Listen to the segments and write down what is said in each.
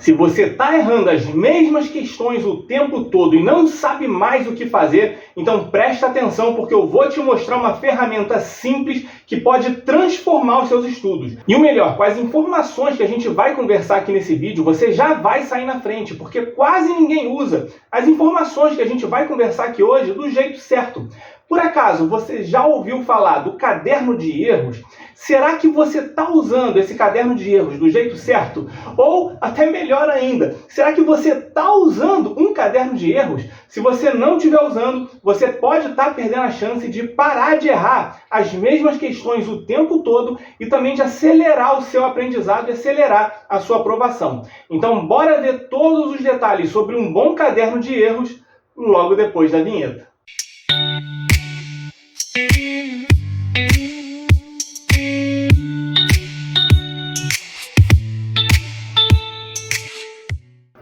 Se você está errando as mesmas questões o tempo todo e não sabe mais o que fazer, então presta atenção porque eu vou te mostrar uma ferramenta simples que pode transformar os seus estudos. E o melhor, com as informações que a gente vai conversar aqui nesse vídeo, você já vai sair na frente, porque quase ninguém usa as informações que a gente vai conversar aqui hoje do jeito certo. Por acaso, você já ouviu falar do caderno de erros? Será que você está usando esse caderno de erros do jeito certo? Ou, até melhor ainda, será que você está usando um caderno de erros? Se você não estiver usando, você pode estar perdendo a chance de parar de errar as mesmas questões o tempo todo e também de acelerar o seu aprendizado e acelerar a sua aprovação. Então, bora ver todos os detalhes sobre um bom caderno de erros logo depois da vinheta.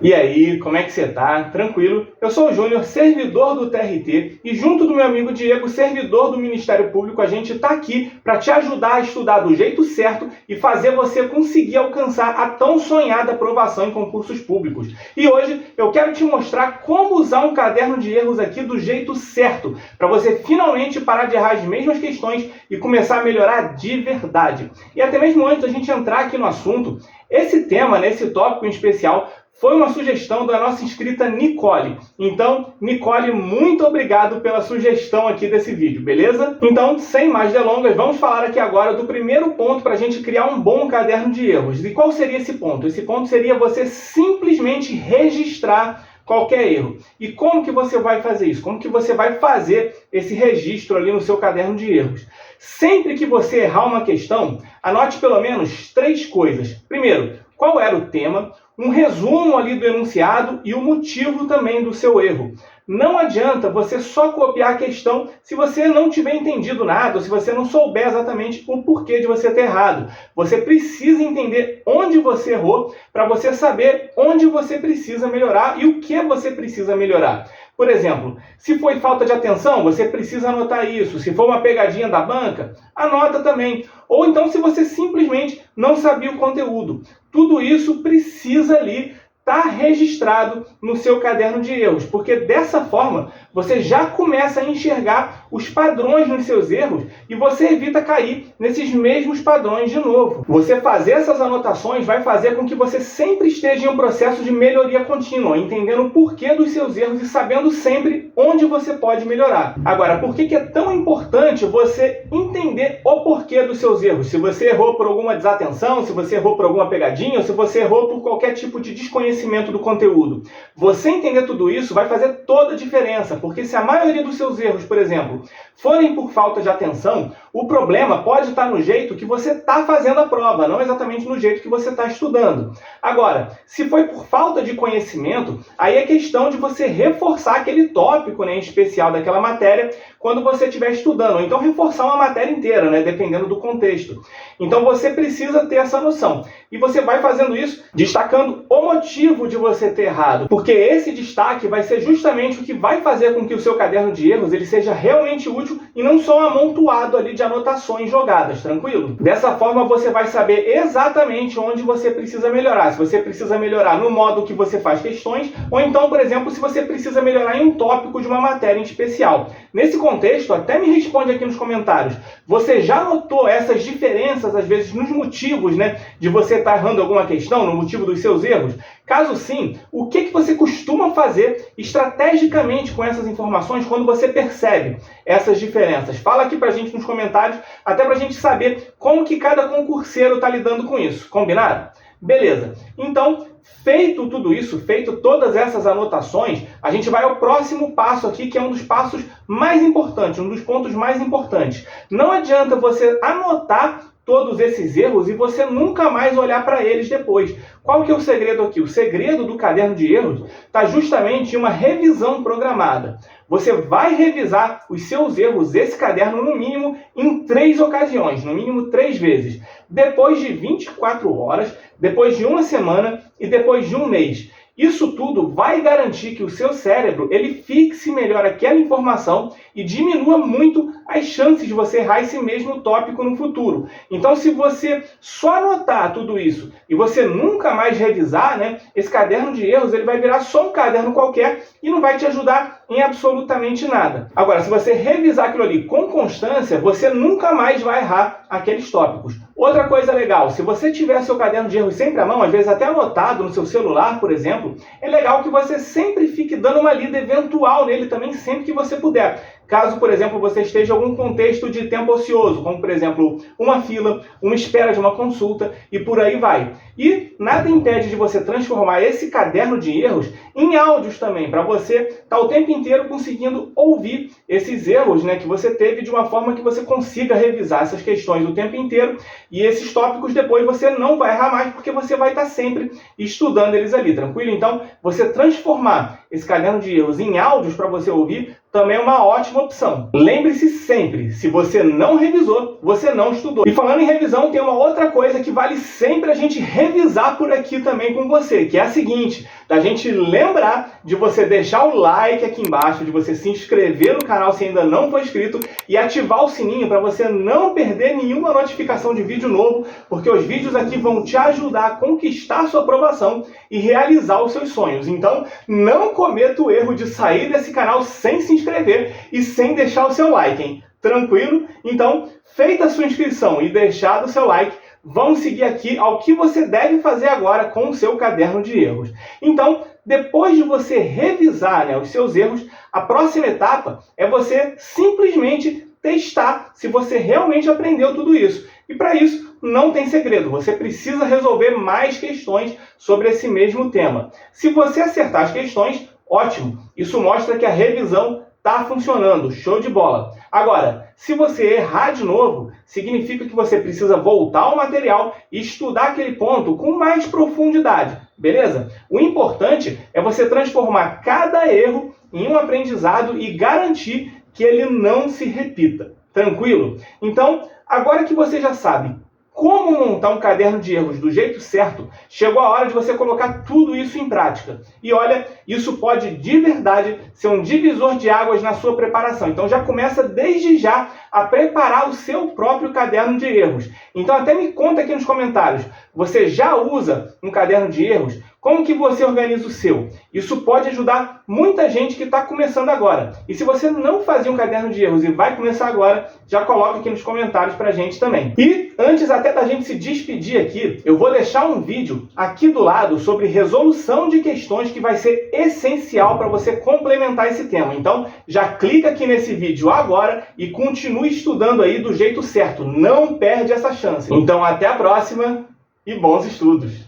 E aí, como é que você tá? Tranquilo? Eu sou o Júnior, servidor do TRT, e junto do meu amigo Diego, servidor do Ministério Público, a gente tá aqui para te ajudar a estudar do jeito certo e fazer você conseguir alcançar a tão sonhada aprovação em concursos públicos. E hoje eu quero te mostrar como usar um caderno de erros aqui do jeito certo, para você finalmente parar de errar as mesmas questões e começar a melhorar de verdade. E até mesmo antes da gente entrar aqui no assunto, esse tema, esse tópico em especial, foi uma sugestão da nossa inscrita Nicole. Então, Nicole, muito obrigado pela sugestão aqui desse vídeo, beleza? Então, sem mais delongas, vamos falar aqui agora do primeiro ponto para a gente criar um bom caderno de erros. E qual seria esse ponto? Esse ponto seria você simplesmente registrar qualquer erro. E como que você vai fazer isso? Como que você vai fazer esse registro ali no seu caderno de erros? Sempre que você errar uma questão, anote pelo menos 3 coisas. Primeiro, qual era o tema, um resumo ali do enunciado e o motivo também do seu erro. Não adianta você só copiar a questão se você não tiver entendido nada, ou se você não souber exatamente o porquê de você ter errado. Você precisa entender onde você errou para você saber onde você precisa melhorar e o que você precisa melhorar. Por exemplo, se foi falta de atenção, você precisa anotar isso. Se for uma pegadinha da banca, anota também. Ou então se você simplesmente não sabia o conteúdo. Tudo isso precisa ali estar registrado no seu caderno de erros, porque dessa forma você já começa a enxergar os padrões nos seus erros e você evita cair nesses mesmos padrões de novo. Você fazer essas anotações vai fazer com que você sempre esteja em um processo de melhoria contínua, entendendo o porquê dos seus erros e sabendo sempre onde você pode melhorar. Agora, por que é tão importante você entender o porquê dos seus erros? Se você errou por alguma desatenção, se você errou por alguma pegadinha, ou se você errou por qualquer tipo de desconhecimento do conteúdo. Você entender tudo isso vai fazer toda a diferença, porque se a maioria dos seus erros, por exemplo, forem por falta de atenção, o problema pode estar no jeito que você está fazendo a prova, não exatamente no jeito que você está estudando. Agora, se foi por falta de conhecimento, aí é questão de você reforçar aquele tópico, em especial daquela matéria, quando você estiver estudando, ou então reforçar uma matéria inteira, dependendo do contexto. Então você precisa ter essa noção. E você vai fazendo isso destacando o motivo de você ter errado, porque esse destaque vai ser justamente o que vai fazer com que o seu caderno de erros ele seja realmente útil e não só um amontoado ali de anotações jogadas, tranquilo? Dessa forma você vai saber exatamente onde você precisa melhorar. Se você precisa melhorar no modo que você faz questões, ou então, por exemplo, se você precisa melhorar em um tópico de uma matéria em especial. Nesse contexto, até me responde aqui nos comentários. Você já notou essas diferenças, às vezes, nos motivos, de você estar errando alguma questão, no motivo dos seus erros? Caso sim, o que você costuma fazer estrategicamente com essas informações quando você percebe essas diferenças? Fala aqui pra gente nos comentários, até pra gente saber como que cada concurseiro está lidando com isso. Combinado? Beleza. Então, feito tudo isso, feito todas essas anotações, a gente vai ao próximo passo aqui, que é um dos passos mais importantes, um dos pontos mais importantes. Não adianta você anotar todos esses erros e você nunca mais olhar para eles depois. Qual que é o segredo aqui? O segredo do caderno de erros está justamente em uma revisão programada. Você vai revisar os seus erros, esse caderno, no mínimo em 3 ocasiões, no mínimo 3 vezes. Depois de 24 horas, depois de uma semana e depois de um mês. Isso tudo vai garantir que o seu cérebro ele fixe melhor aquela informação e diminua muito as chances de você errar esse mesmo tópico no futuro. Então, se você só anotar tudo isso e você nunca mais revisar, né, esse caderno de erros ele vai virar só um caderno qualquer e não vai te ajudar em absolutamente nada. Agora, se você revisar aquilo ali com constância, você nunca mais vai errar aqueles tópicos. Outra coisa legal, se você tiver seu caderno de erros sempre à mão, às vezes até anotado no seu celular, por exemplo, é legal que você sempre fique dando uma lida eventual nele também, sempre que você puder. Caso, por exemplo, você esteja em algum contexto de tempo ocioso, como, por exemplo, uma fila, uma espera de uma consulta e por aí vai. E nada impede de você transformar esse caderno de erros em áudios também, para você estar o tempo inteiro conseguindo ouvir esses erros, né, que você teve de uma forma que você consiga revisar essas questões o tempo inteiro e esses tópicos depois você não vai errar mais porque você vai estar sempre estudando eles ali, tranquilo? Então, você transformar esse caderno de erros em áudios para você ouvir também é uma ótima opção. Lembre-se sempre, se você não revisou, você não estudou. E falando em revisão, tem uma outra coisa que vale sempre a gente revisar por aqui também com você, que é a seguinte, da gente lembrar de você deixar o like aqui embaixo, de você se inscrever no canal se ainda não for inscrito e ativar o sininho para você não perder nenhuma notificação de vídeo novo, porque os vídeos aqui vão te ajudar a conquistar sua aprovação e realizar os seus sonhos. Então, não cometa o erro de sair desse canal sem se inscrever e sem deixar o seu like, hein? Tranquilo? Então, feita a sua inscrição e deixado o seu like, vamos seguir aqui ao que você deve fazer agora com o seu caderno de erros. Então, depois de você revisar, né, os seus erros, a próxima etapa é você simplesmente testar se você realmente aprendeu tudo isso. E para isso, não tem segredo, você precisa resolver mais questões sobre esse mesmo tema. Se você acertar as questões, ótimo, isso mostra que a revisão está funcionando, show de bola. Agora, se você errar de novo, significa que você precisa voltar ao material e estudar aquele ponto com mais profundidade, beleza? O importante é você transformar cada erro em um aprendizado e garantir que ele não se repita, tranquilo? Então, agora que você já sabe como montar um caderno de erros do jeito certo, chegou a hora de você colocar tudo isso em prática. E olha, isso pode de verdade ser um divisor de águas na sua preparação. Então já começa desde já a preparar o seu próprio caderno de erros. Então até me conta aqui nos comentários, você já usa um caderno de erros? Como que você organiza o seu? Isso pode ajudar muita gente que está começando agora. E se você não fazia um caderno de erros e vai começar agora, já coloca aqui nos comentários pra gente também. E antes até da gente se despedir aqui, eu vou deixar um vídeo aqui do lado sobre resolução de questões que vai ser essencial para você complementar esse tema. Então, já clica aqui nesse vídeo agora e continue estudando aí do jeito certo. Não perde essa chance. Então, até a próxima e bons estudos!